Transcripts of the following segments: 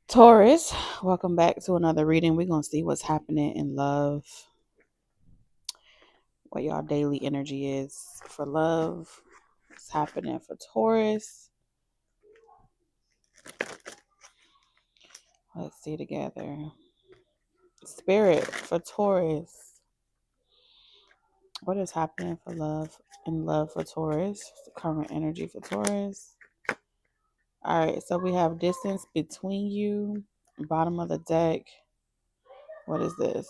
Taurus, welcome back to another reading. We're going to see what's happening in love, what y'all daily energy is for love, what's happening for Taurus. Let's see together. Spirit for Taurus. What is happening for love in love for Taurus? The current energy for Taurus. All right, so we have distance between you. Bottom of the deck. What is this?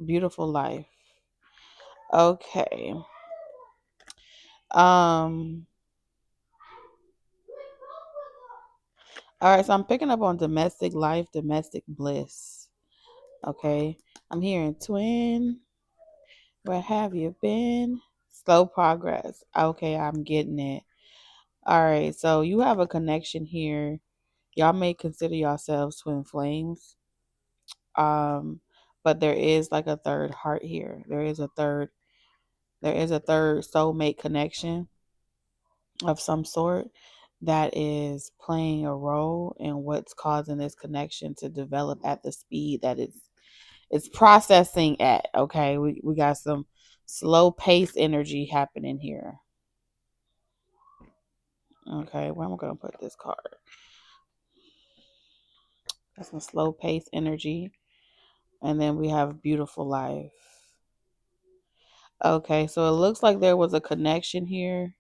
Beautiful life. Okay. Um All right, so I'm picking up on domestic life, domestic bliss. Okay. I'm hearing twin. Where have you been? Slow progress. Okay, I'm getting it. All right, so you have a connection here. Y'all may consider yourselves twin flames. Um, but there is like a third heart here. There is a third soulmate connection of some sort that is playing a role in what's causing this connection to develop at the speed that it's processing at. Okay, we got some slow pace energy happening here. Okay, where am I gonna put this card? That's some slow pace energy, and then we have beautiful life. Okay, so it looks like there was a connection here.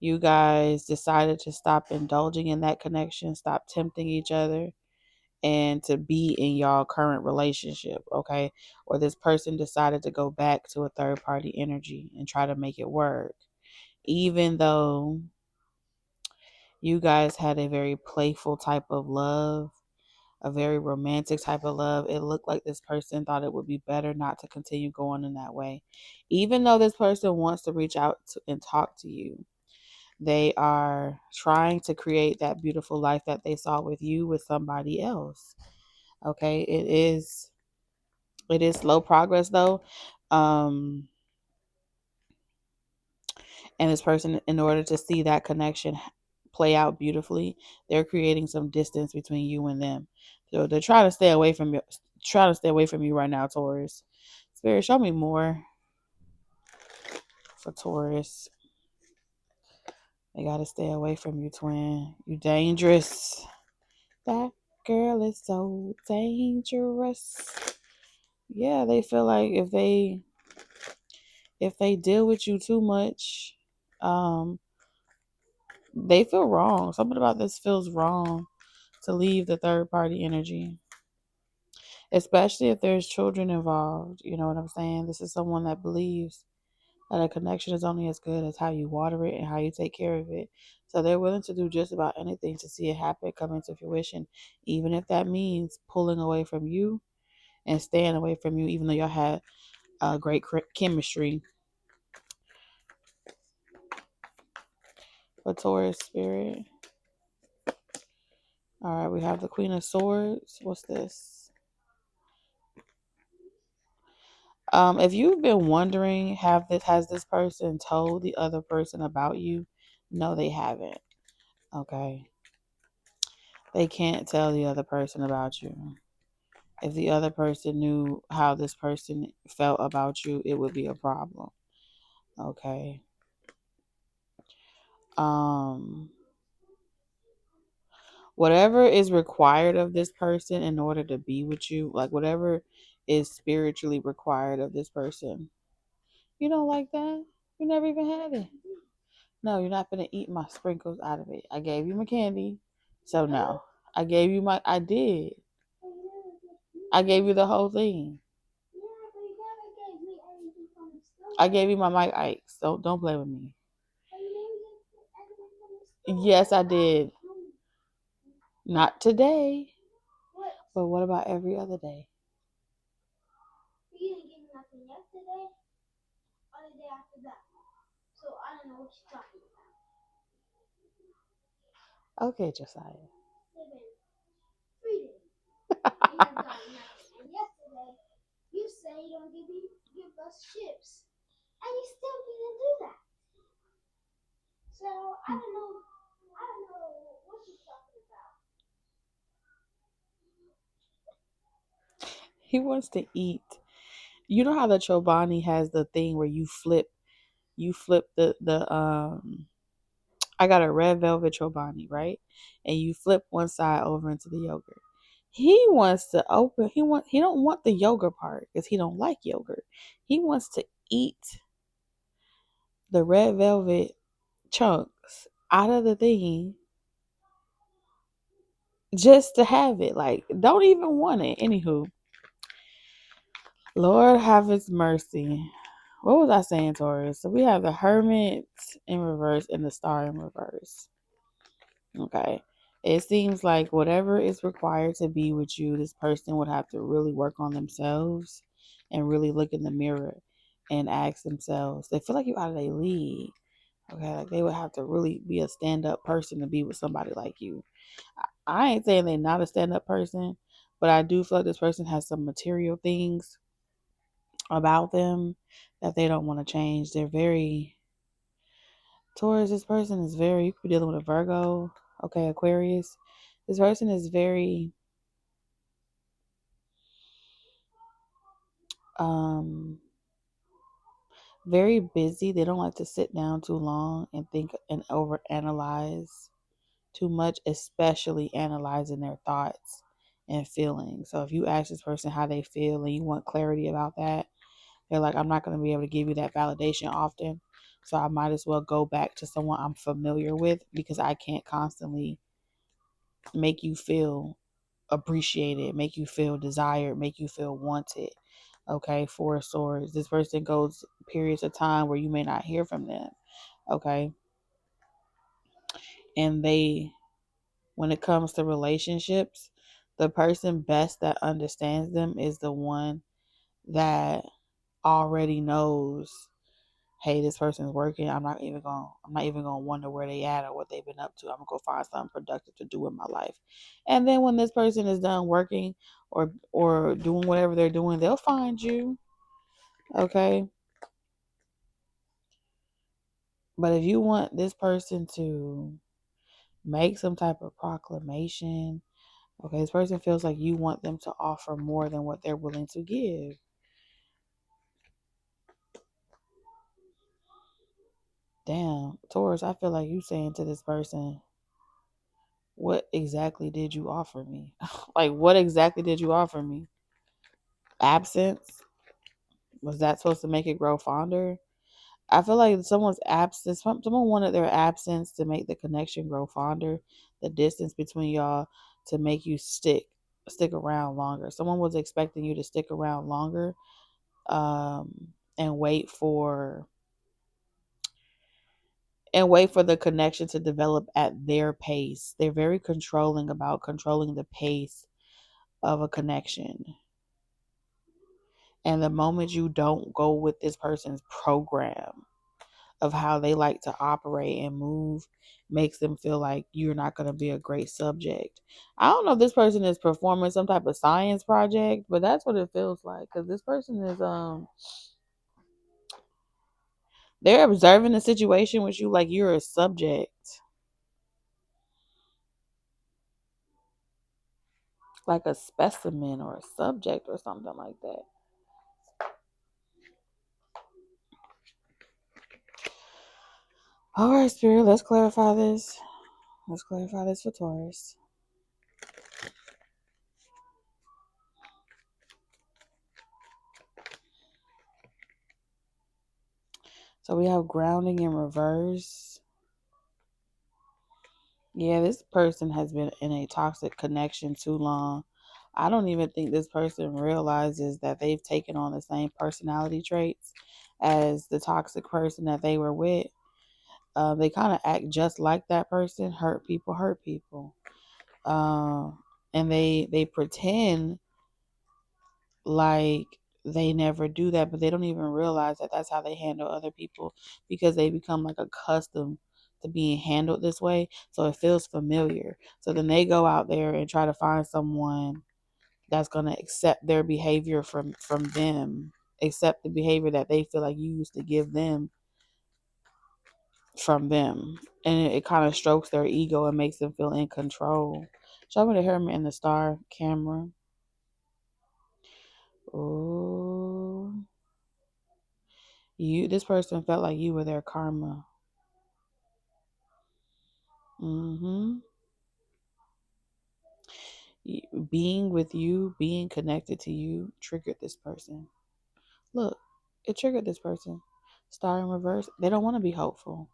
You guys decided to stop indulging in that connection, stop tempting each other, and to be in y'all current relationship, okay? Or this person decided to go back to a third party energy and try to make it work. Even though you guys had a very playful type of love, a very romantic type of love, it looked like this person thought it would be better not to continue going in that way. Even though this person wants to reach out to, and talk to you, they are trying to create that beautiful life that they saw with you with somebody else. Okay, it is slow progress though. Um and this person, in order to see that connection play out beautifully, they're creating some distance between you and them. So they're trying to stay away from you right now, Taurus. Spirit, show me more for Taurus. They gotta stay away from you, twin. You dangerous. That girl is so dangerous. Yeah, they feel like if they deal with you too much, um, they feel wrong. Something about this feels wrong to leave the third party energy, especially if there's children involved. You know what I'm saying? This is someone that believes that a connection is only as good as how you water it and how you take care of it. So they're willing to do just about anything to see it happen, come into fruition, even if that means pulling away from you and staying away from you, even though y'all had great chemistry. For Taurus spirit. All right, we have the Queen of Swords. What's this? If you've been wondering, has this person told the other person about you? No, they haven't. Okay. They can't tell the other person about you. If the other person knew how this person felt about you, it would be a problem. Okay. Um Whatever is required of this person in order to be with you, like whatever is spiritually required of this person. You don't like that? You never even had it. No, you're not gonna eat my sprinkles out of it. I gave you my candy. So no. I did. I gave you the whole thing. I gave you my Mike Ike's. Don't play with me. Yes, I did. Not today. But what about every other day? You didn't give me nothing yesterday or the day after that. So I don't know what you're talking about. Okay, Josiah. Freedom. You have gotten nothing. And yesterday, you say you don't give us chips. And you still didn't do that. So I don't know what you're talking about. He wants to eat. You know how the Chobani has the thing where you flip the I got a red velvet Chobani, right? And you flip one side over into the yogurt. He wants to open he don't want the yogurt part because he don't like yogurt. He wants to eat the red velvet chunks out of the thing just to have it. Like, don't even want it. Anywho, Lord have his mercy. What was I saying, Taurus? So we have the Hermit in reverse and the Star in reverse. Okay. It seems like whatever is required to be with you, this person would have to really work on themselves and really look in the mirror and ask themselves. They feel like you're out of their league. Okay. Like they would have to really be a stand up person to be with somebody like you. I ain't saying they're not a stand up person, but I do feel like this person has some material things about them that they don't want to change. They're very Taurus. This person is very, you could be dealing with a Virgo, okay, Aquarius. This person is um very busy. They don't like to sit down too long and think and overanalyze too much, especially analyzing their thoughts and feelings. So if you ask this person how they feel and you want clarity about that, they're like, I'm not going to be able to give you that validation often. So I might as well go back to someone I'm familiar with because I can't constantly make you feel appreciated, make you feel desired, make you feel wanted. Okay, Four of Swords. This person goes periods of time where you may not hear from them. Okay. And when it comes to relationships, the person best that understands them is the one that already knows, hey, this person's working. I'm not even gonna wonder where they at or what they've been up to. I'm gonna go find something productive to do in my life. And then when this person is done working or doing whatever they're doing, they'll find you. Okay. But if you want this person to make some type of proclamation, okay, this person feels like you want them to offer more than what they're willing to give. Damn, Taurus, I feel like you saying to this person, what exactly did you offer me? Like, what exactly did you offer me? Absence? Was that supposed to make it grow fonder? I feel like someone's absence, someone wanted their absence to make the connection grow fonder, the distance between y'all to make you stick around longer. Someone was expecting you to stick around longer, and wait for the connection to develop at their pace. They're very controlling about controlling the pace of a connection. And the moment you don't go with this person's program of how they like to operate and move, makes them feel like you're not going to be a great subject. I don't know if this person is performing some type of science project, but that's what it feels like, because this person is they're observing the situation with you like you're a subject, like a specimen or a subject or something like that. All right, Spirit, let's clarify this. Let's clarify this for Taurus. So we have grounding in reverse. Yeah, this person has been in a toxic connection too long. I don't even think this person realizes that they've taken on the same personality traits as the toxic person that they were with. They kind of act just like that person. Hurt people, hurt people. And they pretend like they never do that, but they don't even realize that that's how they handle other people because they become like accustomed to being handled this way. So it feels familiar. So then they go out there and try to find someone that's going to accept their behavior from them, accept the behavior that they feel like you used to give them from them. And it kind of strokes their ego and makes them feel in control. Show me the Hermit and the Star camera. Oh, this person felt like you were their karma. Mm-hmm. Being with you, being connected to you, triggered this person. Look, it triggered this person. Star in reverse. They don't want to be hopeful.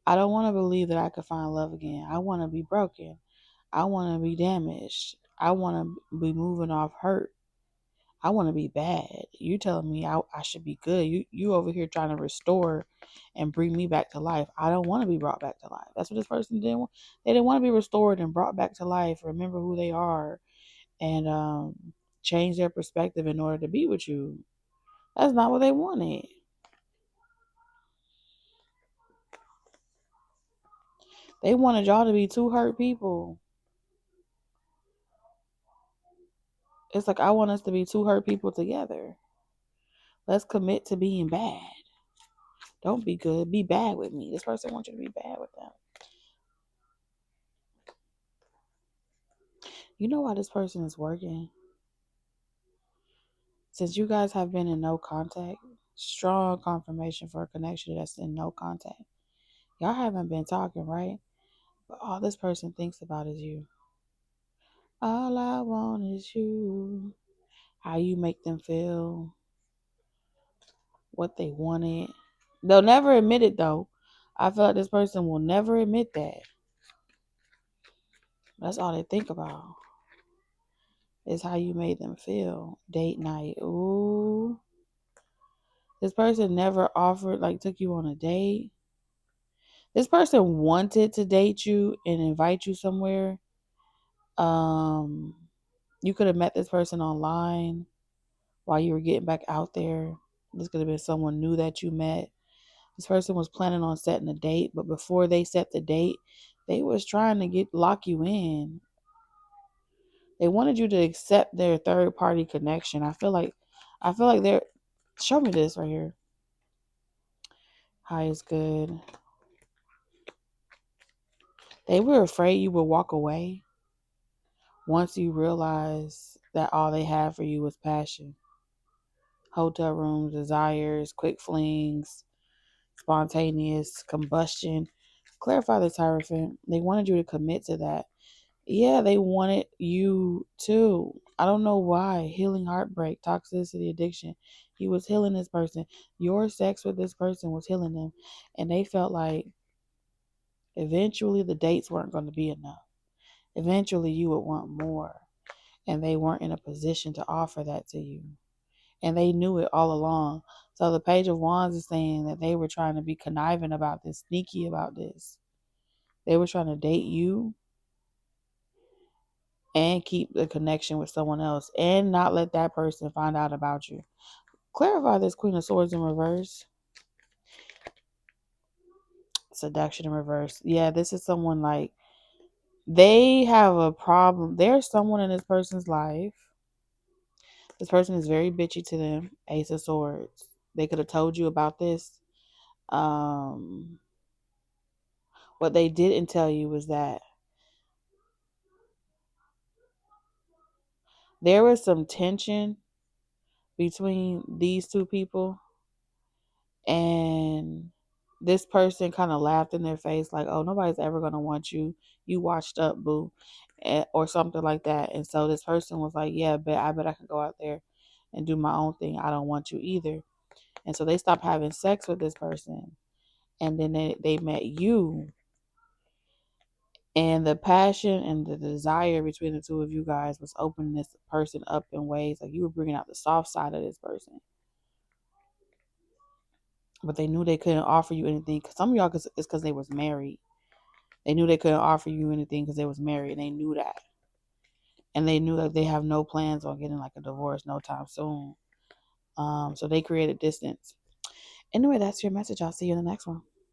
I don't want to believe that I could find love again. I want to be broken. I want to be damaged. I want to be moving off hurt. I want to be bad. You telling me I should be good. You over here trying to restore and bring me back to life. I don't want to be brought back to life. That's what this person didn't want. They didn't want to be restored and brought back to life. Remember who they are and change their perspective in order to be with you. That's not what they wanted. They wanted y'all to be two hurt people. It's like I want us to be two hurt people together. Let's commit to being bad. Don't be good. Be bad with me. This person wants you to be bad with them. You know why this person is working? Since you guys have been in no contact, strong confirmation for a connection that's in no contact. Y'all haven't been talking, right? But all this person thinks about is you. All I want is you. How you make them feel, what they wanted. They'll never admit it though. I feel like this person will never admit that. That's all they think about is how you made them feel. Date night. Ooh. This person never offered, like took you on a date. This person wanted to date you and invite you somewhere. Um, you could have met this person online while you were getting back out there. This could have been someone new that you met. This person was planning on setting a date, but before they set the date, they was trying to lock you in. They wanted you to accept their third party connection. I feel like they're show me this right here. High is good. They were afraid you would walk away once you realize that all they had for you was passion. Hotel rooms, desires, quick flings, spontaneous combustion. Clarify this, Hierophant. They wanted you to commit to that. Yeah, they wanted you to. I don't know why. Healing heartbreak, toxicity, addiction. He was healing this person. Your sex with this person was healing them. And they felt like eventually the dates weren't going to be enough. Eventually you would want more. And they weren't in a position to offer that to you. And they knew it all along. So the Page of Wands is saying that they were trying to be conniving about this, sneaky about this. They were trying to date you and keep the connection with someone else and not let that person find out about you. Clarify this, Queen of Swords in reverse. Seduction in reverse. Yeah, this is someone like they have a problem. There's someone in this person's life. This person is very bitchy to them. Ace of Swords. They could have told you about this. What they didn't tell you was that there was some tension between these two people, and this person kind of laughed in their face like, oh, nobody's ever going to want you. You washed up, boo, or something like that. And so this person was like, yeah, I bet I can go out there and do my own thing. I don't want you either. And so they stopped having sex with this person. And then they met you. And the passion and the desire between the two of you guys was opening this person up in ways like you were bringing out the soft side of this person. But they knew they couldn't offer you anything. Cause some of y'all, it's because they was married. They knew they couldn't offer you anything because they was married. And they knew that. And they knew that they have no plans on getting like a divorce no time soon. So they created distance. Anyway, that's your message. I'll see you in the next one.